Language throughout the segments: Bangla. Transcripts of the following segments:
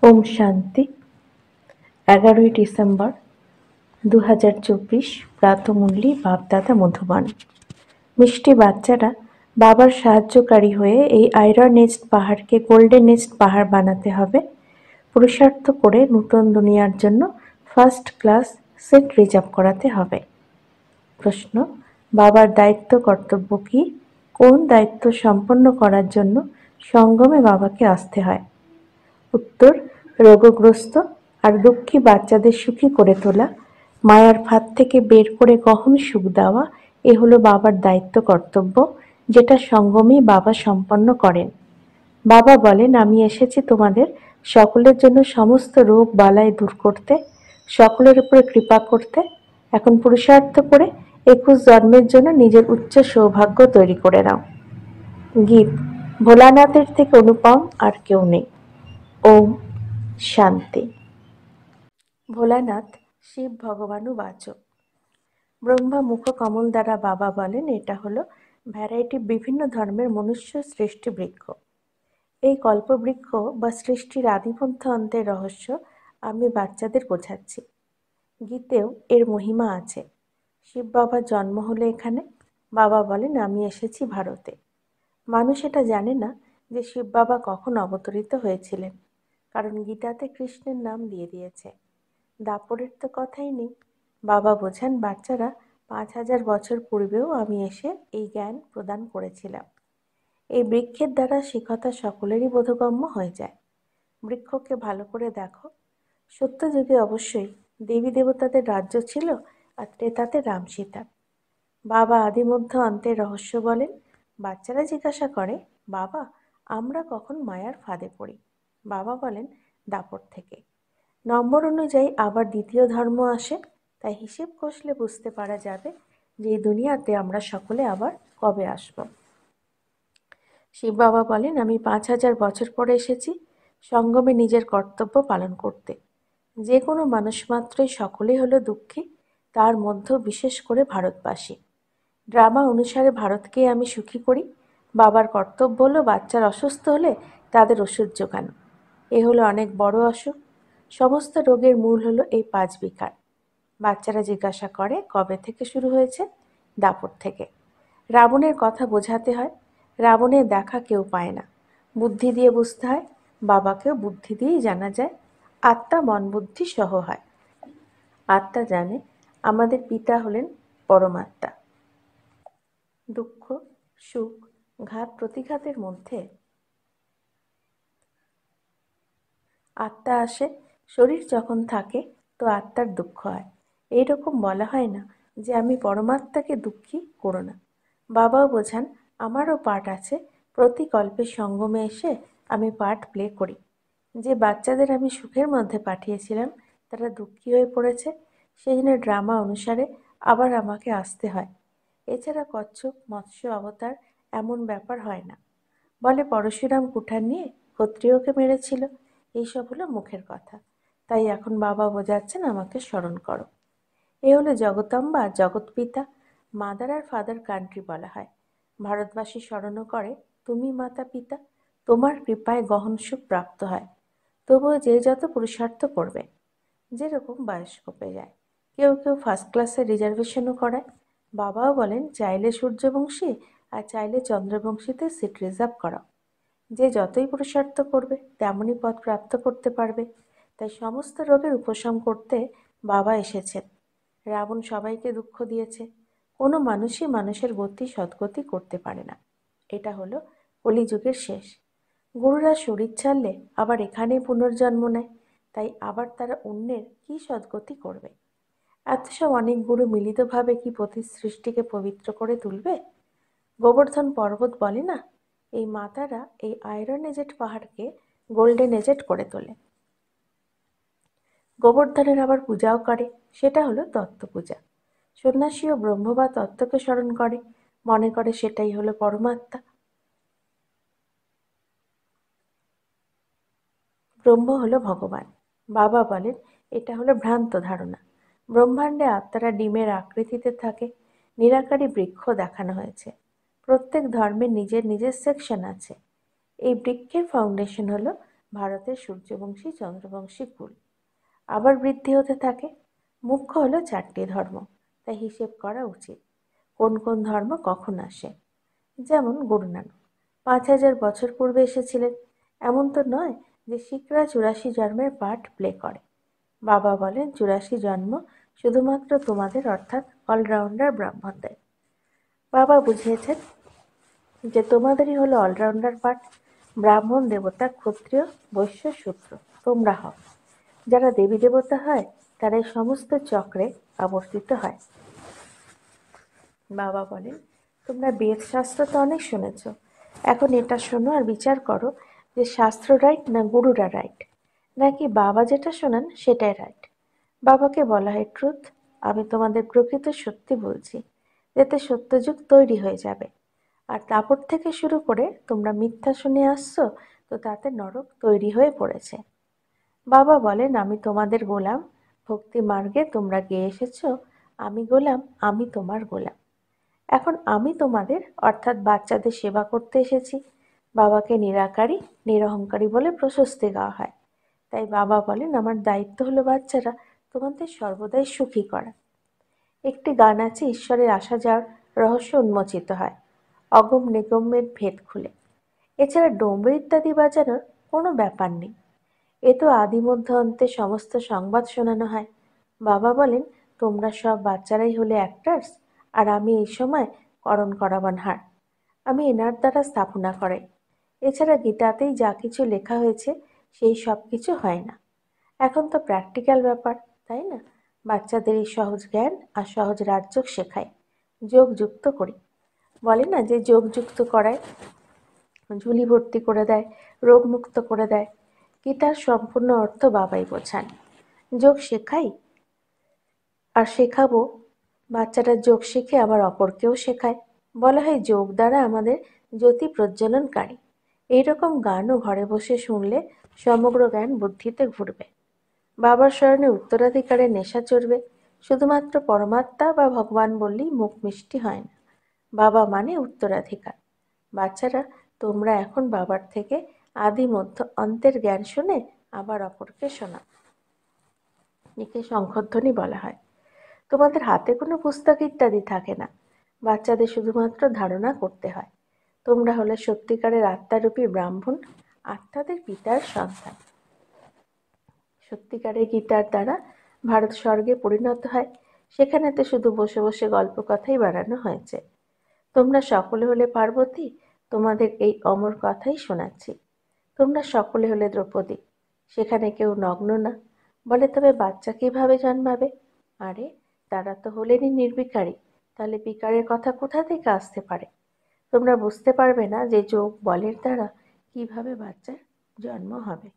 ওম শান্তি। 11ই ডিসেম্বর 2024 প্রাতঃমুরলি বাপ-দাদা মধুবন। মিষ্টি বাচ্চারা বাবার সাহায্যকারী হয়ে এই আয়রন এজড পাহাড়কে গোল্ডেন এজড পাহাড় বানাতে হবে। পুরুষার্থ করে নূতন দুনিয়ার জন্য ফার্স্ট ক্লাস সিট রিজার্ভ করাতে হবে। প্রশ্ন: বাবার দায়িত্ব কর্তব্য কি? কোন দায়িত্ব সম্পন্ন করার জন্য সঙ্গমে বাবাকে আসতে হয়? উত্তর: রোগগ্রস্ত আর দুঃখী বাচ্চাদের সুখী করে তোলা, মায়ার ফাঁদ থেকে বের করে গহন সুখ দেওয়া, এ হলো বাবার দায়িত্ব কর্তব্য, যেটা সঙ্গমেই বাবা সম্পন্ন করেন। বাবা বলেন, আমি এসেছি তোমাদের সকলের জন্য সমস্ত রোগ বালাই দূর করতে, সকলের উপরে কৃপা করতে। এখন পুরুষার্থ করে 21 জন্মের জন্য নিজের উচ্চ সৌভাগ্য তৈরি করে নাও। গীত: ভোলানাথের থেকে অনুপম আর কেউ নেই। ওম শান্তি। ভোলানাথ শিব ভগবানুবাচ। ব্রহ্মা মুখ কমল দ্বারা বাবা বলেন, এটা হলো ভ্যারাইটি বিভিন্ন ধর্মের মনুষ্য সৃষ্টি বৃক্ষ। এই কল্পবৃক্ষ বা সৃষ্টির আদিপন্থ অন্তের রহস্য আমি বাচ্চাদের বোঝাচ্ছি। গীতেও এর মহিমা আছে। শিব বাবার জন্ম হলো এখানে। বাবা বলেন, আমি এসেছি ভারতে। মানুষ এটা জানে না যে শিব বাবা কখন অবতরিত হয়েছিলেন, কারণ গীতাতে কৃষ্ণের নাম দিয়ে দিয়েছে। দাপরের তো কথাই নেই। বাবা বোঝান, বাচ্চারা 5000 বছর পূর্বেও আমি এসে এই জ্ঞান প্রদান করেছিলাম। এই বৃক্ষের দ্বারা সে কথা সকলেরই বোধগম্য হয়ে যায়। বৃক্ষকে ভালো করে দেখো। সত্যযুগে অবশ্যই দেবী দেবতাদের রাজ্য ছিল, আর ত্রেতাতে রাম সীতা। বাবা আদিমধ্য অন্তের রহস্য বলেন। বাচ্চারা জিজ্ঞাসা করে, বাবা আমরা কখন মায়ার ফাঁদে পড়ি? বাবা বলেন, দাপর থেকে। নম্বর অনুযায়ী আবার দ্বিতীয় ধর্ম আসে, তাই হিসেব কষলে বুঝতে পারা যাবে যে এই দুনিয়াতে আমরা সকলে আবার কবে আসব। শিব বাবা বলেন, আমি 5000 বছর পরে এসেছি সঙ্গমে নিজের কর্তব্য পালন করতে। যে কোনো মানুষ মাত্রই সকলেই হলো দুঃখী, তার মধ্যে বিশেষ করে ভারতবাসী। ড্রামা অনুসারে ভারতকে আমি সুখী করি। বাবার কর্তব্য হলো বাচ্চার অসুস্থ হলে তাদের ওষুধ জোগানো। এ হলো অনেক বড় অসুখ। সমস্ত রোগের মূল হলো এই 5 বিকার। বাচ্চারা জিজ্ঞাসা করে, কবে থেকে শুরু হয়েছে? দাপর থেকে। রাবণের কথা বোঝাতে হয়। রাবণের দেখা কেউ পায় না, বুদ্ধি দিয়ে বুঝতে হয়। বাবাকেও বুদ্ধি দিয়েই জানা যায়। আত্মা মন বুদ্ধি সহ হয়। আত্মা জানে আমাদের পিতা হলেন পরমাত্মা। দুঃখ, সুখ, ঘাত প্রতিঘাতের মধ্যে আত্মা আসে। শরীর যখন থাকে তো আত্মার দুঃখ হয়। এইরকম বলা হয় না যে আমি পরমাত্মাকে দুঃখী করো না। বাবাও বোঝান, আমারও পার্ট আছে। প্রতি কল্পের সঙ্গমে এসে আমি পার্ট প্লে করি। যে বাচ্চাদের আমি সুখের মধ্যে পাঠিয়েছিলাম তারা দুঃখী হয়ে পড়েছে, সেই জন্য ড্রামা অনুসারে আবার আমাকে আসতে হয়। এছাড়া কচ্ছপ মৎস্য অবতার এমন ব্যাপার হয় না। বলে পরশুরাম কুঠার নিয়ে ক্ষত্রিয়কে মেরেছিল, এইসব হলো মুখের কথা। তাই এখন বাবা বোঝাচ্ছেন আমাকে স্মরণ করো। এ হলো জগদম্বা, জগৎপিতা, মাদার আর ফাদার কান্ট্রি বলা হয়। ভারতবাসী স্মরণও করে, তুমি মাতা পিতা, তোমার কৃপায় গহন সুখ প্রাপ্ত হয়। তবুও যে যত পুরুষার্থ করবে, যেরকম বায়োস্কোপে যায়। কেউ কেউ ফার্স্ট ক্লাসের রিজার্ভেশনও করায়। বাবাও বলেন, চাইলে সূর্যবংশী আর চাইলে চন্দ্রবংশীতে সিট রিজার্ভ করাও। যে যতই পুরুষার্থ করবে তেমনই পদ প্রাপ্ত করতে পারবে। তাই সমস্ত রোগের উপশম করতে বাবা এসেছেন। রাবণ সবাইকে দুঃখ দিয়েছে। কোনো মানুষই মানুষের গতি সদ্গতি করতে পারে না। এটা হলো কলিযুগের শেষ। গুরুরা শরীর ছাড়লে আবার এখানেই পুনর্জন্ম নেয়, তাই আবার তারা অন্যের কি সদ্গতি করবে? এত সব অনেক গুরু মিলিতভাবে কি সৃষ্টিকে পবিত্র করে তুলবে? গোবর্ধন পর্বত বলে না, এই মাতারা এই আয়রন এজেড পাহাড়কে গোল্ডেন এজেড করে তোলে। গোবর্ধনের আবার পূজাও করে, সেটা হলো তত্ত্ব পূজা। সন্ন্যাসীও ব্রহ্ম বা তত্ত্বকে স্মরণ করে, মনে করে সেটাই হলো পরমাত্মা। ব্রহ্ম হলো ভগবান। বাবা বলেন, এটা হলো ভ্রান্ত ধারণা। ব্রহ্মাণ্ডে আত্মারা ডিমের আকৃতিতে থাকে। নিরাকারী বৃক্ষ দেখানো হয়েছে। প্রত্যেক ধর্মের নিজের নিজের সেকশন আছে। এই বৃক্ষের ফাউন্ডেশন হলো ভারতের সূর্যবংশী চন্দ্রবংশী কুল। আবার বৃদ্ধি হতে থাকে। মুখ্য হলো 4টি ধর্ম, তাই হিসেব করা উচিত কোন কোন ধর্ম কখন আসে। যেমন গুরু নানক 5000 বছর পূর্বে এসেছিলেন। এমন তো নয় যে শিখরা 84 জন্মের পাঠ প্লে করে। বাবা বলেন 84 জন্ম শুধুমাত্র তোমাদের অর্থাৎ অলরাউন্ডার ব্রাহ্মণদের। বাবা বুঝিয়েছেন যে তোমাদেরই হলো অলরাউন্ডার পাঠ। ব্রাহ্মণ, দেবতা, ক্ষত্রিয়, বৈশ্য, শূদ্র তোমরা হও। যারা দেবী দেবতা হয় তারা এই সমস্ত চক্রে আবর্তিত হয়। বাবা বলেন তোমরা বেদ শাস্ত্র তো অনেক শুনেছ, এখন এটা শোনো আর বিচার করো যে শাস্ত্র রাইট না গুরুরা রাইট, নাকি বাবা যেটা শোনান সেটাই রাইট। বাবাকে বলা হয় ট্রুথ। আমি তোমাদের প্রকৃত সত্যি বলছি, যাতে সত্যযুগ তৈরি হয়ে যাবে। আর তারপর থেকে শুরু করে তোমরা মিথ্যা শুনে আসছো, তো তাতে নরক তৈরি হয়ে পড়েছে। বাবা বলেন আমি তোমাদের গোলাম। ভক্তি মার্গে তোমরা গেয়ে এসেছো আমি গোলাম, আমি তোমার গোলাম। এখন আমি তোমাদের অর্থাৎ বাচ্চাদের সেবা করতে এসেছি। বাবাকে নিরাকারী নিরহংকারী বলে প্রশস্তি গাওয়া হয়। তাই বাবা বলেন আমার দায়িত্ব হলো বাচ্চারা তোমাদের সর্বদাই সুখী করা। একটি গান আছে ঈশ্বরের আসা যাওয়ার রহস্য উন্মোচিত হয়, অগম নিগমের ভেদ খুলে। এছাড়া ডমরু ইত্যাদি বাজানোর কোনো ব্যাপার নেই। এ তো আদি মধ্য অন্তে সমস্ত সংবাদ শোনানো হয়। বাবা বলেন তোমরা সব বাচ্চারাই হলে অ্যাক্টার্স, আর আমি এই সময় করণ করাবান হার। আমি এনার দ্বারা স্থাপনা করাই। এছাড়া গীতাতেই যা কিছু লেখা হয়েছে সেই সব কিছু হয় না। এখন তো প্র্যাকটিক্যাল ব্যাপার, তাই না? বাচ্চাদের এই সহজ জ্ঞান আর সহজ রাজযোগ শেখাই, যোগ যুক্ত করি। বলে না যে যোগ যুক্ত করায়, ঝুলি ভর্তি করে দেয়, রোগমুক্ত করে দেয়। গীতার সম্পূর্ণ অর্থ বাবাই বোঝান। যোগ শেখাই আর শেখাবো। বাচ্চারা যোগ শিখে আবার অপরকেও শেখায়। বলা হয় যোগ দ্বারা আমাদের জ্যোতি প্রজ্বলনকারী। এইরকম গানও ঘরে বসে শুনলে সমগ্র জ্ঞান বুদ্ধিতে ঘুরবে। বাবার স্মরণে উত্তরাধিকারের নেশা চড়বে। শুধুমাত্র পরমাত্মা বা ভগবান বললেই মুখ মিষ্টি হয় না। বাবা মানে উত্তরাধিকার। বাচ্চারা তোমরা এখন বাবার থেকে আদি মধ্য অন্তের জ্ঞান শুনে আবার অপরকে শোনাও। একে শঙ্খধ্বনি বলা হয়। তোমাদের হাতে কোনো পুস্তক ইত্যাদি থাকে না। বাচ্চাদের শুধুমাত্র ধারণা করতে হয় তোমরা হলে সত্যিকারের আত্মারূপী ব্রাহ্মণ, আত্মাদের পিতার সন্তান। সত্যিকারের গীতার দ্বারা ভারত স্বর্গে পরিণত হয়। সেখানে তো শুধু বসে বসে গল্প কথাই বানানো হয়েছে। তোমরা সকলে হলে পার্বতী, তোমাদের এই অমর কথাই শোনাচ্ছি। তোমরা সকলে হলে দ্রৌপদী, সেখানে কেউ নগ্ন না। বলে তবে বাচ্চা কিভাবে জন্মাবে? আরে তারা তো হলেনই নির্বিকারী, তাহলে বিকারের কথা কোথা থেকে আসতে পারে? তোমরা বুঝতে পারবে না যে যোগ বলের দ্বারা কিভাবে বাচ্চার জন্ম হবে।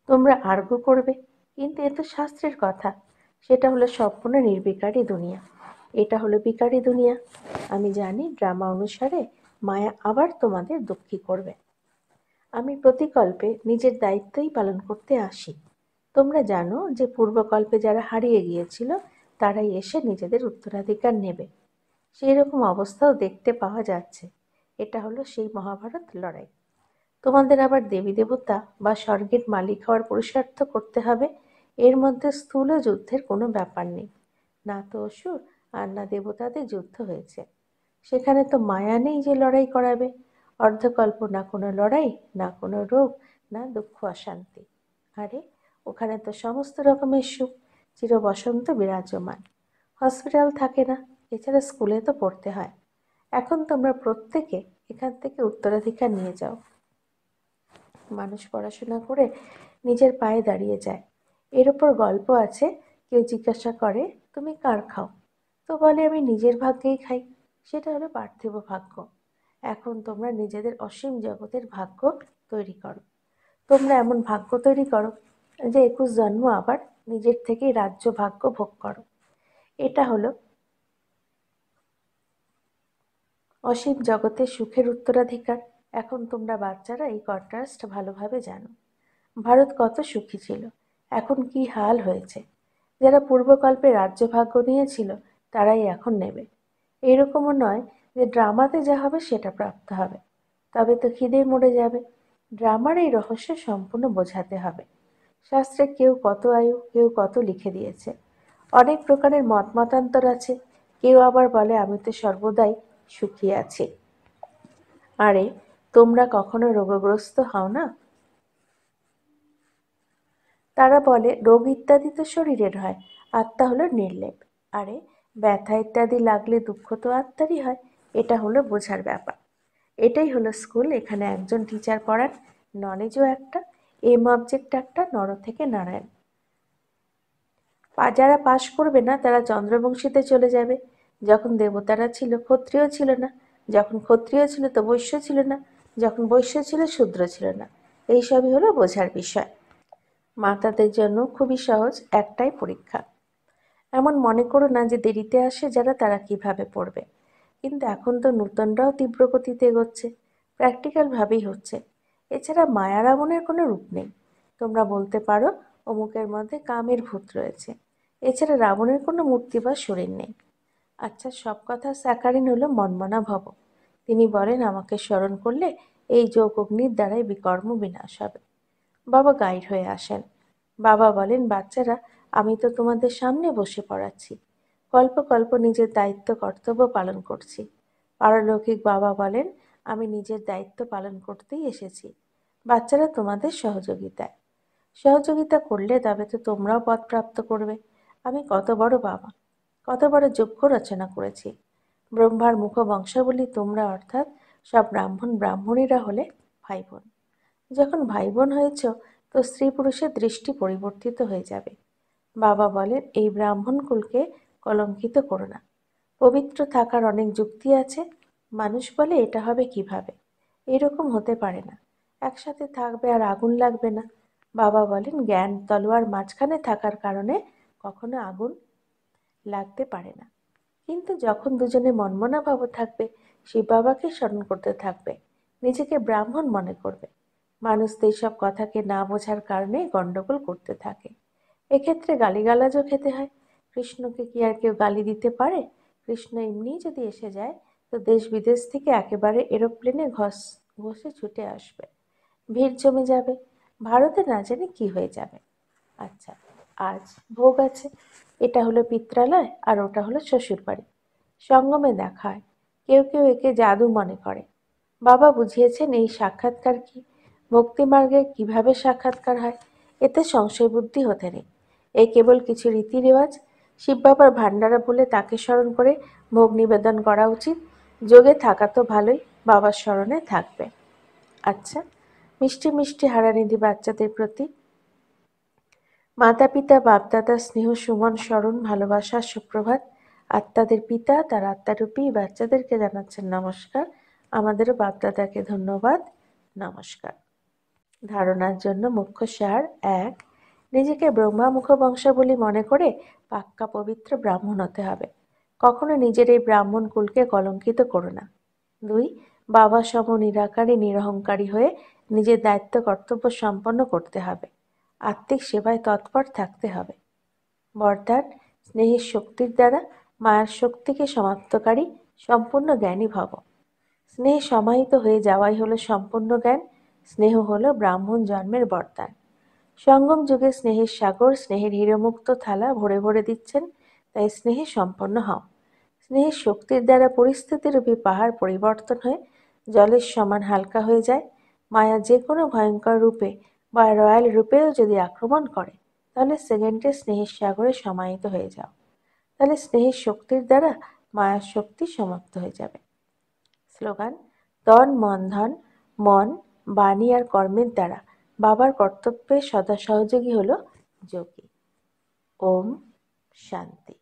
তোমরা আর্গ্য করবে, কিন্তু এ তো শাস্ত্রের কথা। সেটা হলো সম্পূর্ণ নির্বিকারী দুনিয়া, এটা হলো বিকারী দুনিয়া। আমি জানি ড্রামা অনুসারে মায়া আবার তোমাদের দুঃখী করবে। আমি প্রতিকল্পে নিজের দায়িত্বই পালন করতে আসি। তোমরা জানো যে পূর্বকল্পে যারা হারিয়ে গিয়েছিল তারাই এসে নিজেদের উত্তরাধিকার নেবে। সেই রকম অবস্থাও দেখতে পাওয়া যাচ্ছে। এটা হলো সেই মহাভারত লড়াই। তোমাদের আবার দেবী দেবতা বা স্বর্গের মালিক হওয়ার পুরুষার্থ করতে হবে। এর মধ্যে স্থূল যুদ্ধের কোনো ব্যাপার নেই। না তো অসুর আর না দেবতাদের যুদ্ধ হয়েছে। সেখানে তো মায়া নেই যে লড়াই করাবে। অর্ধকল্প না কোনো লড়াই, না কোনো রোগ, না দুঃখ অশান্তি। আরে ওখানে তো সমস্ত রকমের সুখ চিরবসন্ত বিরাজমান। হসপিটাল থাকে না, এছাড়া স্কুলে তো পড়তে হয়। এখন তোমরা প্রত্যেকে এখান থেকে উত্তরাধিকার নিয়ে যাও। মানুষ পড়াশোনা করে নিজের পায়ে দাঁড়িয়ে যায়। এর ওপর গল্প আছে, কেউ জিজ্ঞাসা করে তুমি কার খাও? তো বলে আমি নিজের ভাগ্যেই খাই। সেটা হলো পার্থিব ভাগ্য। এখন তোমরা নিজেদের অসীম জগতের ভাগ্য তৈরি করো। তোমরা এমন ভাগ্য তৈরি করো যে 21 জন্ম আবার নিজের থেকেই রাজ্য ভাগ্য ভোগ করো। এটা হলো অসীম জগতের সুখের উত্তরাধিকার। এখন তোমরা বাচ্চারা এই কন্ট্রাস্ট ভালোভাবে জানো। ভারত কত সুখী ছিল, এখন কি হাল হয়েছে। যারা পূর্বকল্পে রাজ্যভাগ্য নিয়েছিল তারাই এখন নেবে। এইরকমও নয় যে ড্রামাতে যা হবে সেটা প্রাপ্ত হবে, তবে তো খিদে মরে যাবে। ড্রামার এই রহস্য সম্পূর্ণ বোঝাতে হবে। শাস্ত্রে কেউ কত আয়ু, কেউ কত লিখে দিয়েছে। অনেক প্রকারের মতান্তর আছে। কেউ আবার বলে আমি তো সর্বদাই সুখী আছি। আরে, তোমরা কখনো রোগগ্রস্ত হও না? তারা বলে রোগ ইত্যাদি তো শরীরের হয়, আত্মা হলো নির্লেপ। আরে, ব্যথা ইত্যাদি লাগলে দুঃখ তো আত্মারই হয়। এটা হলো বোঝার ব্যাপার। এটাই হলো স্কুল। এখানে একজন টিচার পড়ান, নলেজও একটা, এম অবজেক্ট একটা, নর থেকে নারায়ণ। যারা পাশ করবে না তারা চন্দ্রবংশীতে চলে যাবে। যখন দেবতারা ছিল ক্ষত্রিয় ছিল না, যখন ক্ষত্রিয় ছিল তো বৈশ্য ছিল না, যখন বৈশ্য ছিল শূদ্র ছিল না। এইসবই হলো বোঝার বিষয়। মাতাদের জন্য খুবই সহজ, একটাই পরীক্ষা। এমন মনে করো না যে দেরিতে আসে যারা তারা কিভাবে পড়বে। কিন্তু এখন তো নূতনরাও তীব্র গতিতে এগোচ্ছে, প্র্যাকটিক্যাল ভাবেই হচ্ছে। এছাড়া মায়া রাবণের কোনো রূপ নেই। তোমরা বলতে পারো অমুকের মধ্যে কামের ভূত রয়েছে। এছাড়া রাবণের কোনো মূর্তি বা শরীর নেই। আচ্ছা, সব কথা স্যাকারিন হলো মনমনা ভব। তিনি বলেন আমাকে স্মরণ করলে এই যোগ অগ্নির দ্বারাই বিকর্ম বিনাশ হবে। বাবা গাইড হয়ে আসেন। বাবা বলেন বাচ্চারা, আমি তো তোমাদের সামনে বসে পড়াচ্ছি, গল্প গল্প নিজের দায়িত্ব কর্তব্য পালন করছি। পারলৌকিক বাবা বলেন আমি নিজের দায়িত্ব পালন করতেই এসেছি, বাচ্চারা তোমাদের সহযোগিতায়। সহযোগিতা করলে তবে তো তোমরাও পদ প্রাপ্ত করবে। আমি কত বড় বাবা, কত বড় যজ্ঞ রচনা করেছি। ব্রহ্মার মুখ বংশাবলী তোমরা, অর্থাৎ সব ব্রাহ্মণীরা হলে ভাই বোন। যখন ভাই বোন হয়েছ তো স্ত্রী পুরুষের দৃষ্টি পরিবর্তিত হয়ে যাবে। বাবা বলেন এই ব্রাহ্মণ কুলকে কলঙ্কিত করো না। পবিত্র থাকার অনেক যুক্তি আছে। মানুষ বলে এটা হবে কিভাবে, এরকম হতে পারে না। একসাথে থাকবে আর আগুন লাগবে না। বাবা বলেন জ্ঞান তলোয়ার মাঝখানে থাকার কারণে কখনো আগুন লাগতে পারে না। কিন্তু যখন দুজনে মনমনা ভাব থাকবে, শিব বাবাকে স্মরণ করতে থাকবে, নিজেকে ব্রাহ্মণ মনে করবে। মানুষ তো এইসব কথাকে না বোঝার কারণে গন্ডগোল করতে থাকে। এক্ষেত্রে গালিগালাজও খেতে হয়। কৃষ্ণকে কি আর কেউ গালি দিতে পারে? কৃষ্ণ এমনিই যদি এসে যায় তো দেশ বিদেশ থেকে একেবারে এরোপ্লেনে ঘষে ছুটে আসবে, ভিড় জমে যাবে, ভারতে না জানি কি হয়ে যাবে। আচ্ছা, আজ ভোগ আছে। এটা হলো পিত্রালয় আর ওটা হলো শ্বশুরবাড়ি। সঙ্গমে দেখা হয়। কেউ কেউ একে জাদু মনে করে। বাবা বুঝিয়েছেন এই সাক্ষাৎকার কি, ভক্তিমার্গে কিভাবে সাক্ষাৎকার হয়, এতে সংশয় বুদ্ধি হতে নেই। এই কেবল কিছু রীতি রেওয়াজ। শিব বাবার ভান্ডারা বলে তাকে স্মরণ করে ভোগ নিবেদন করা উচিত। যোগে থাকা তো ভালোই, বাবার স্মরণে থাকবে। আচ্ছা, মিষ্টি মিষ্টি হারানিধি বাচ্চাদের প্রতি মাতা-পিতা, বাপ-দাদা, স্নেহ, সুমন, স্মরণ, ভালোবাসা, সুপ্রভাত। আত্মাদের পিতা তার আত্মারূপী বাচ্চাদেরকে জানাচ্ছেন নমস্কার। আমাদেরও বাপ-দাদাকে ধন্যবাদ, নমস্কার। ধারণার জন্য মুখ্য সার: ১. নিজেকে ব্রহ্মা মুখ বংশাবলী মনে করে পাক্কা পবিত্র ব্রাহ্মণ হতে হবে। কখনো নিজের এই ব্রাহ্মণ কুলকে কলঙ্কিত করো না। ২. বাবা সম নিরাকারী নিরহংকারী হয়ে নিজের দায়িত্ব কর্তব্য সম্পন্ন করতে হবে। আত্মিক সেবায় তৎপর থাকতে হবে। বরদান: স্নেহের শক্তির দ্বারা মায়ার শক্তিকে সমাপ্তকারী সম্পূর্ণ জ্ঞানী ভব। স্নেহে সমাহিত হয়ে যাওয়াই হলো সম্পূর্ণ জ্ঞান। স্নেহ হলো ব্রাহ্মণ জন্মের বরদান। সঙ্গম যুগে স্নেহের সাগর, স্নেহের হীরমুক্ত থালা ভরে ভরে দিচ্ছেন, তাই স্নেহে সম্পন্ন হও। স্নেহের শক্তির দ্বারা পরিস্থিতিরূপী পাহাড় পরিবর্তন হয়ে জলের সমান হালকা হয়ে যায়। মায়া যে কোনো ভয়ঙ্কর রূপে বা রয়্যাল রূপেও যদি আক্রমণ করে, তাহলে সেকেন্ডে স্নেহের সাগরে সমাহিত হয়ে যাও। তাহলে স্নেহের শক্তির দ্বারা মায়ার শক্তি সমাপ্ত হয়ে যাবে। স্লোগান: তন মন ধন, মন, বাণী আর কর্মের দ্বারা বাবার কর্তব্যে সদা সহযোগী হলো যোগী। ওম শান্তি।